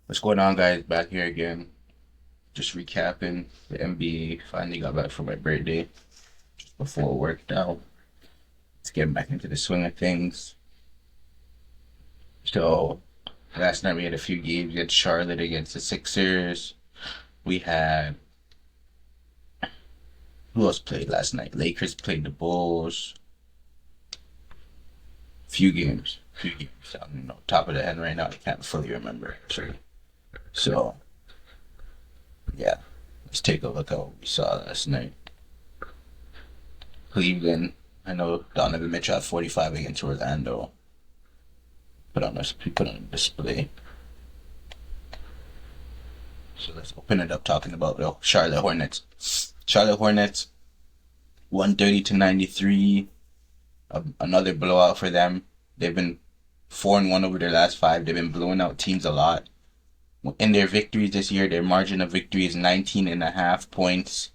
What's going on, guys? Back here again. Just recapping the NBA. Finally got back for my birthday before it worked out. Let's get back into the swing of things. So, last night we had a few games. We had Charlotte against the Sixers. We had. Who else played last night? Lakers played the Bulls. Few games. Few games. I don't know. Top of the head right now. I can't fully remember. So, yeah. Let's take a look at what we saw last night. Cleveland. I know Donovan Mitchell had 45 against Orlando. Put on display. So let's open it up talking about the Charlotte Hornets. Charlotte Hornets 130-93. Another blowout for them. They've been 4-1 over their last five. They've been blowing out teams a lot. In their victories this year, their margin of victory is 19 and a half points.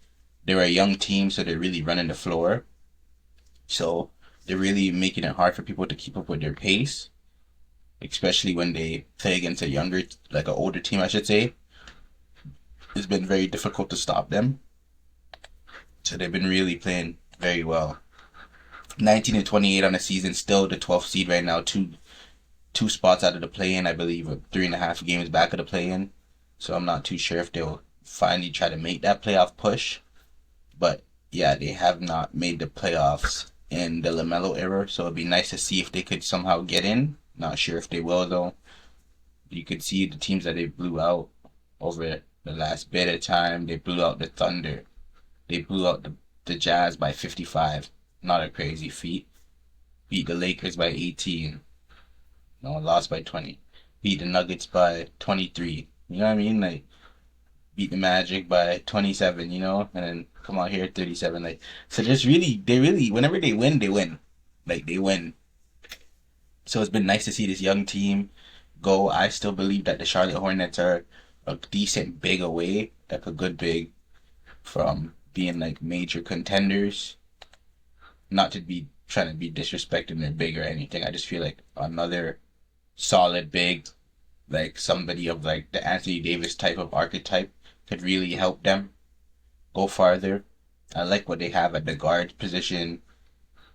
They're a young team, so they're really running the floor. So they're really making it hard for people to keep up with their pace, especially when they play against a younger, like an older team, I should say. It's been very difficult to stop them. So they've been really playing very well. 19-28 on the season, still the 12th seed right now. Two spots out of the play-in, I believe, 3.5 games back of the play-in. So I'm not too sure if they'll finally try to make that playoff push. But yeah, they have not made the playoffs in the LaMelo era. So it'd be nice to see if they could somehow get in. Not sure if they will though. You could see the teams that they blew out over the last bit of time. They blew out the Thunder. They blew out the Jazz by 55. Not a crazy feat. Beat the Lakers by 18. No, lost by 20. Beat the Nuggets by 23. You know what I mean? Like, beat the Magic by 27, you know? And then come out here 37. Like, so whenever they win, they win. Like, they win. So it's been nice to see this young team go. I still believe that the Charlotte Hornets are a decent big away, like a good big from being like major contenders. Not to be trying to be disrespecting their big or anything. I just feel like another solid big, like somebody of like the Anthony Davis type of archetype could really help them go farther. I like what they have at the guard position,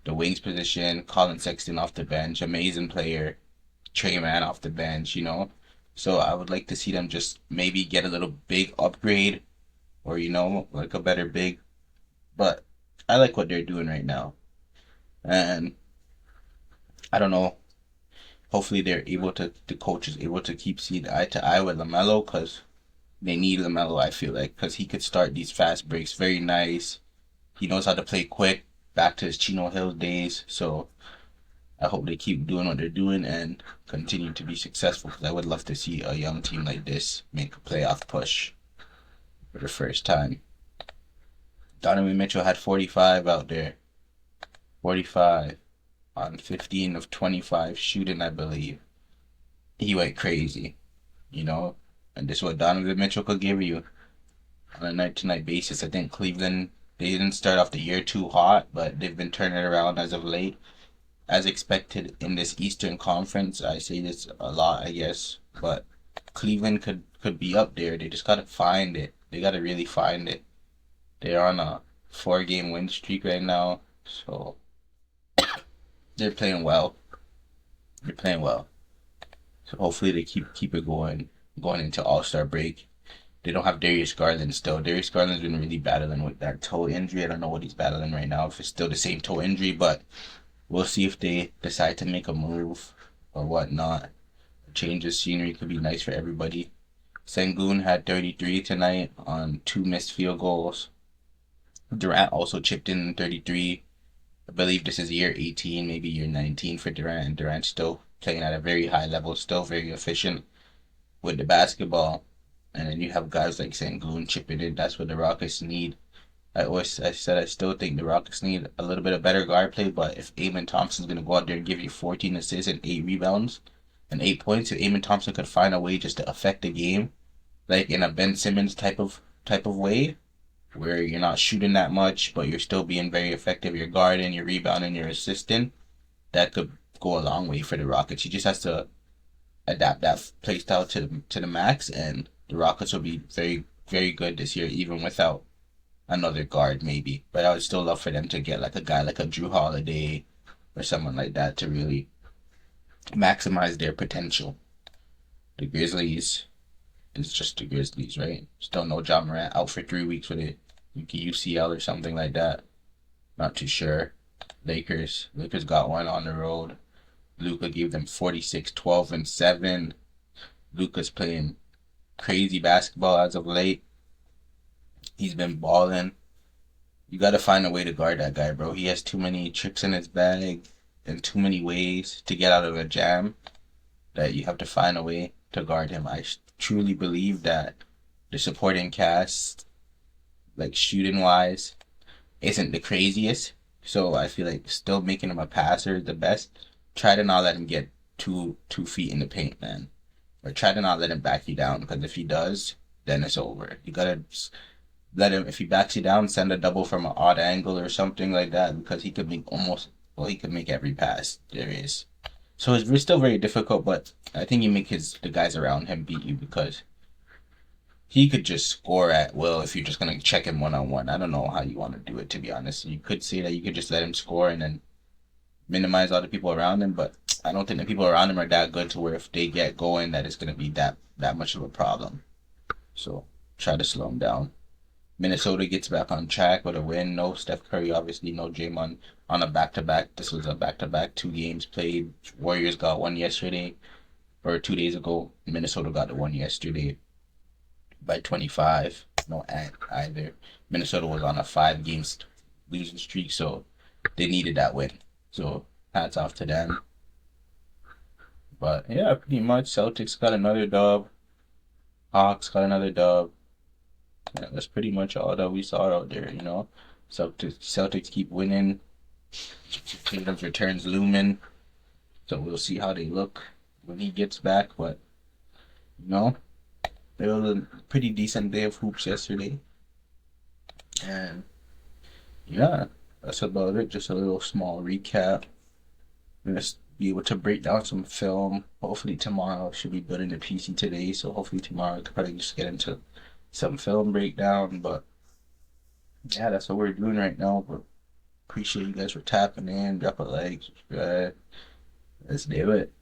the wings position, Colin Sexton off the bench, amazing player, Trey Man off the bench, you know. So I would like to see them just maybe get a little big upgrade or, you know, like a better big. But I like what they're doing right now. And I don't know. Hopefully the coach is able to keep seeing eye to eye with LaMelo because they need LaMelo, I feel like, because he could start these fast breaks very nice. He knows how to play quick, back to his Chino Hills days. So I hope they keep doing what they're doing and continue to be successful because I would love to see a young team like this make a playoff push for the first time. Donovan Mitchell had 45 out there. 45 on 15 of 25 shooting, I believe. He went crazy, you know? And this is what Donovan Mitchell could give you on a night-to-night basis. I think Cleveland, they didn't start off the year too hot, but they've been turning it around as of late. As expected in this Eastern Conference, I say this a lot, I guess, but Cleveland could be up there. They just gotta find it. They gotta really find it. They're on a 4-game win streak right now, so they're playing well. They're playing well. So hopefully they keep it going into All-Star break. They don't have Darius Garland still. Darius Garland's been really battling with that toe injury. I don't know what he's battling right now, if it's still the same toe injury, but we'll see if they decide to make a move or whatnot. A change of scenery could be nice for everybody. Sengun had 33 tonight on 2 missed field goals. Durant also chipped in 33. I believe this is year 18, maybe year 19 for Durant. And Durant's still playing at a very high level, still very efficient with the basketball. And then you have guys like Sengun chipping in. That's what the Rockets need. I said I still think the Rockets need a little bit of better guard play, but if Amen Thompson's gonna go out there and give you 14 assists and 8 rebounds and 8 points, if Amen Thompson could find a way just to affect the game, like in a Ben Simmons type of way, where you're not shooting that much, but you're still being very effective. You're guarding, you're rebounding, you're assisting. That could go a long way for the Rockets. He just has to adapt that play style to the max, and the Rockets will be very very good this year, even without another guard maybe. But I would still love for them to get like a guy like a Drew Holiday or someone like that to really maximize their potential. The Grizzlies is just the Grizzlies, right? Still no John Morant, out for 3 weeks with a UCL or something like that. Not too sure. Lakers got one on the road. Luka gave them 46, 12, and 7. Luka's playing crazy basketball as of late. He's been balling. You got to find a way to guard that guy, bro. He has too many tricks in his bag and too many ways to get out of a jam that you have to find a way to guard him. I truly believe that the supporting cast, like shooting wise, isn't the craziest. So I feel like still making him a passer is the best. Try to not let him get 2 feet in the paint, man. Or try to not let him back you down, because if he does, then it's over. You gotta let him, if he backs you down, send a double from an odd angle or something like that, because he could make he could make every pass there is. So it's still very difficult, but I think you make the guys around him beat you, because he could just score at will if you're just gonna check him 1-on-1. I don't know how you want to do it, to be honest. You could say that you could just let him score and then minimize all the people around him, but I don't think the people around him are that good to where if they get going that it's gonna be that much of a problem. So try to slow him down. Minnesota gets back on track with a win. No Steph Curry, obviously, no Draymond on a back-to-back. This was a back-to-back, 2 games played. Warriors got one yesterday, or 2 days ago. Minnesota got the one yesterday by 25. No either. Minnesota was on a 5 game losing streak, so they needed that win. So hats off to them. But yeah, pretty much Celtics got another dub. Hawks got another dub. Yeah, that's pretty much all that we saw out there, you know. Celtics keep winning. Tatum's returns looming. So we'll see how they look when he gets back. But, you know, it was a pretty decent day of hoops yesterday. And, yeah, that's about it. Just a little small recap. I'm going to be able to break down some film. Hopefully tomorrow. Should be building the PC today. So hopefully tomorrow I could probably just get into some film breakdown, but yeah, that's what we're doing right now. But appreciate you guys for tapping in. Drop a like, subscribe. Let's do it.